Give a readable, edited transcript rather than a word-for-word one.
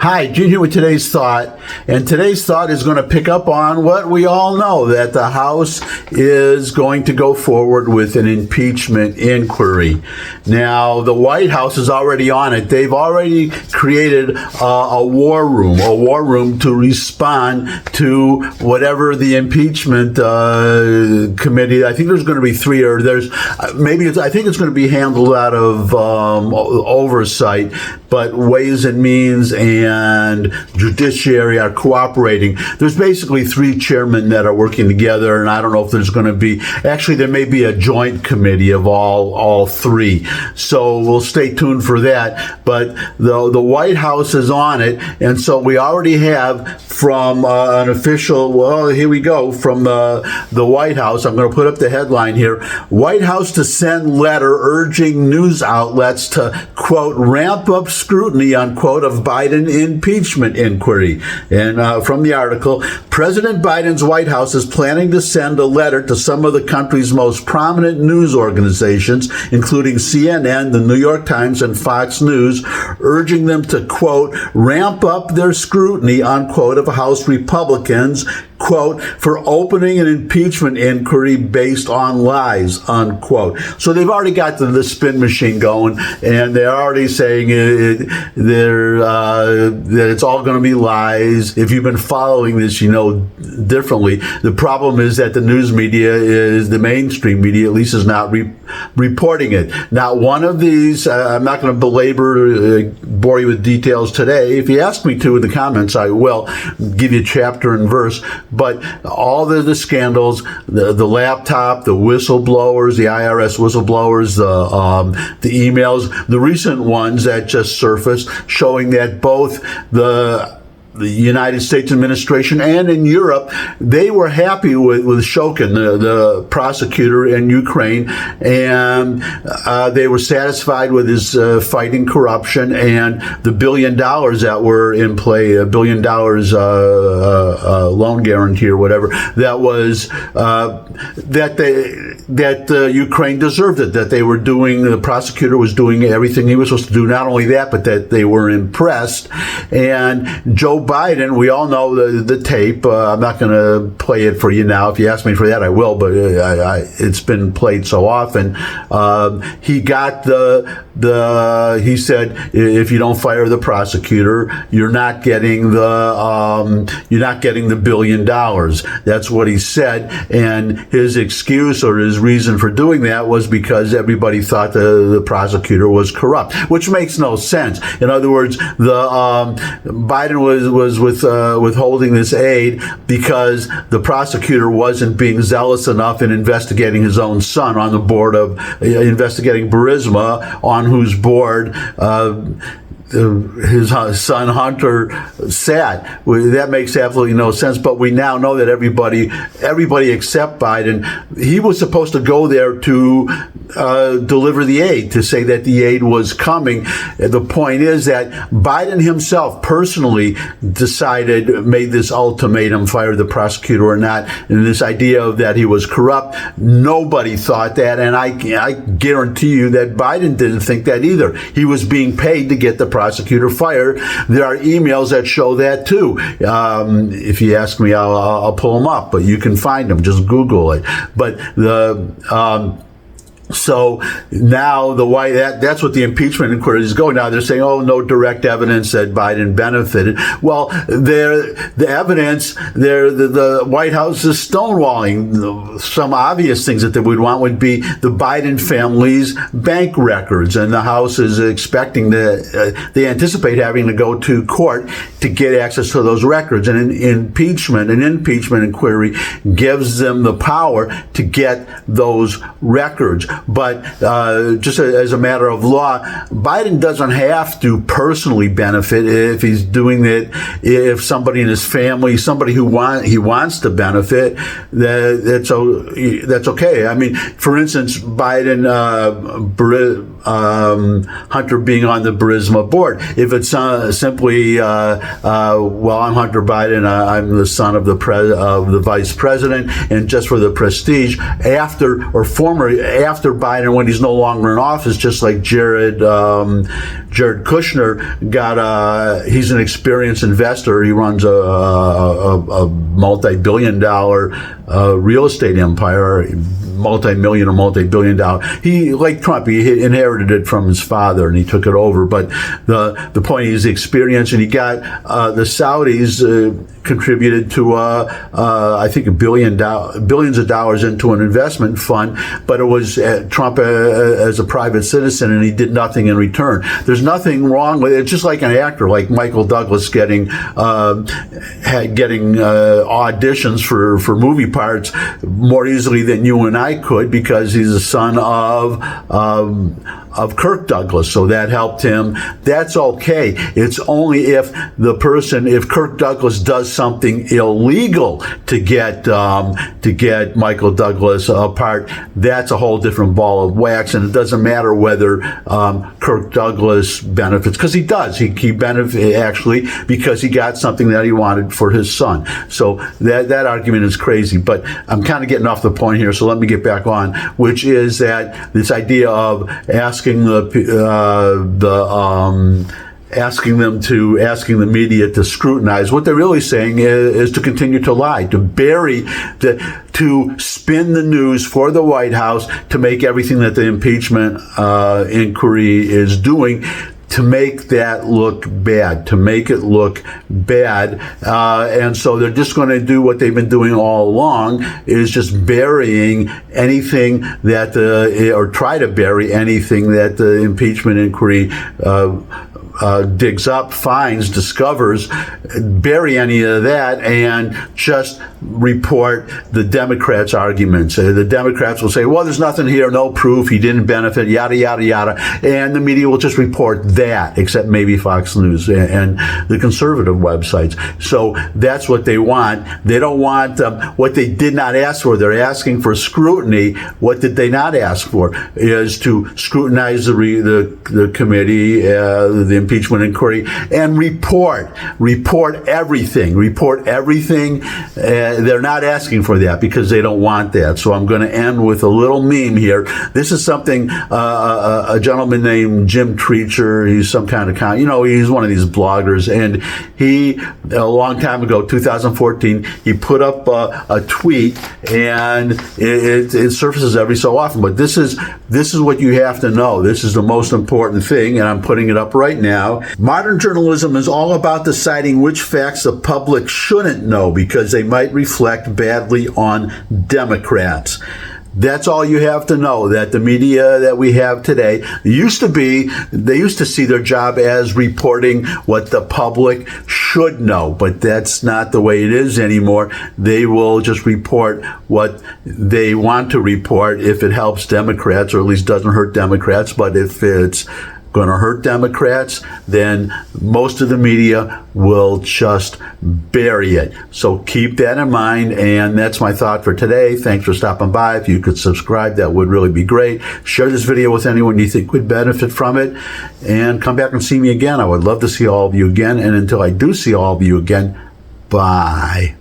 Hi, Gene here with today's thought, and today's thought is going to pick up on what we all know, that the House is going to go forward with an impeachment inquiry. Now, the White House is already on it. They've already created a war room to respond to whatever the impeachment committee. I think there's going to be three, or I think it's going to be handled out of oversight, but Ways and Means and Judiciary are cooperating. There's basically three chairmen that are working together, and I don't know if there's going to be, actually there may be a joint committee of all three. So we'll stay tuned for that. But the White House is on it, and so we already have from an official, well, here we go, from the White House. I'm going to put up the headline here. White House to send letter urging news outlets to, quote, ramp up scrutiny, unquote, of Biden impeachment inquiry. And from the article, President Biden's White House is planning to send a letter to some of the country's most prominent news organizations, including CNN, the New York Times, and Fox News, urging them to, quote, ramp up their scrutiny, unquote, of House Republicans, quote, for opening an impeachment inquiry based on lies, unquote. So they've already got the spin machine going, and they're already saying that it's all going to be lies. If you've been following this, you know differently. The problem is that the news media, the mainstream media at least, is not reporting it. Not one of these, I'm not going to bore you with details today. If you ask me to in the comments, I will give you chapter and verse. But all the scandals, the laptop, the whistleblowers, the IRS whistleblowers, the emails, the recent ones that just surfaced showing that both the United States administration and in Europe, they were happy with Shokin, the prosecutor in Ukraine, and they were satisfied with his fighting corruption and the $1 billion that were in play, $1 billion loan guarantee or whatever, that was that Ukraine deserved it, that they were doing, the prosecutor was doing everything he was supposed to do. Not only that, but that they were impressed. And Joe Biden, we all know the tape. I'm not going to play it for you now. If you ask me for that, I will, but it's been played so often. He got he said, if you don't fire the prosecutor, you're not getting the $1 billion. That's what he said. And his excuse or his reason for doing that was because everybody thought the prosecutor was corrupt, which makes no sense. In other words, Biden was withholding this aid because the prosecutor wasn't being zealous enough in investigating his own son on the board of investigating Burisma, on whose board his son Hunter sat. That makes absolutely no sense. But we now know that everybody except Biden, he was supposed to go there to deliver the aid, to say that the aid was coming. The point is that Biden himself personally made this ultimatum, fire the prosecutor or not, and this idea of that he was corrupt. Nobody thought that, and I guarantee you that Biden didn't think that either. He was being paid to get the prosecutor fired. There are emails that show that too. If you ask me, I'll pull them up, but you can find them. Just Google it. But so now that's what the impeachment inquiry is going. Now they're saying, oh, no direct evidence that Biden benefited. Well, the evidence, the White House is stonewalling. Some obvious things that they would want would be the Biden family's bank records, and the House is expecting they anticipate having to go to court to get access to those records. And an impeachment inquiry gives them the power to get those records. But just as a matter of law, Biden doesn't have to personally benefit if he's doing it. If somebody in his family, somebody he wants to benefit, that's okay. I mean, for instance, Biden, Hunter being on the Burisma board. If it's simply, well, I'm Hunter Biden, I'm the son of the vice president, and just for the prestige, after Biden, when he's no longer in office, just like Jared Kushner he's an experienced investor. He runs a multi-billion-dollar real estate empire, multi-million or multi-billion dollar. He, like Trump, he inherited it from his father and he took it over. But the point is the experience, and he got the Saudis contributed to I think billions of dollars into an investment fund, but it was Trump as a private citizen, and he did nothing in return. There's nothing wrong with it. It's just like an actor, like Michael Douglas getting auditions for movie parts more easily than you and I could, because he's the son of Kirk Douglas, so that helped him. That's okay. It's only if Kirk Douglas does something illegal to get Michael Douglas a part, that's a whole different ball of wax, and it doesn't matter whether Kirk Douglas benefits, because he does. He benefits actually because he got something that he wanted for his son. So that argument is crazy, but I'm kind of getting off the point here, so let me get back on, which is that this idea of asking the media to scrutinize. What they're really saying is to continue to lie, to to spin the news for the White House, to make everything that the impeachment inquiry is doing, to make that look bad, and so they're just going to do what they've been doing all along, is just burying anything that or try to bury anything that the impeachment inquiry digs up, finds, discovers, bury any of that, and just report the Democrats' arguments. The Democrats will say, well, there's nothing here, no proof, he didn't benefit, yada, yada, yada. And the media will just report that, except maybe Fox News and the conservative websites. So that's what they want. They don't want what they did not ask for. They're asking for scrutiny. What did they not ask for? Is to scrutinize the committee, the impeachment inquiry, and report everything. They're not asking for that because they don't want that. So I'm going to end with a little meme here. This is something a gentleman named Jim Treacher, he's some kind of he's one of these bloggers, and he, a long time ago, 2014, he put up a tweet, and it surfaces every so often, but this is what you have to know. This is the most important thing, and I'm putting it up right now. Modern journalism is all about deciding which facts the public shouldn't know because they might reflect badly on Democrats. That's all you have to know, that the media that we have today, they used to see their job as reporting what the public should know, but that's not the way it is anymore. They will just report what they want to report if it helps Democrats, or at least doesn't hurt Democrats. But if it's going to hurt Democrats, then most of the media will just bury it. So keep that in mind, and that's my thought for today. Thanks for stopping by. If you could subscribe, that would really be great. Share this video with anyone you think would benefit from it, and come back and see me again. I would love to see all of you again, and until I do see all of you again, bye.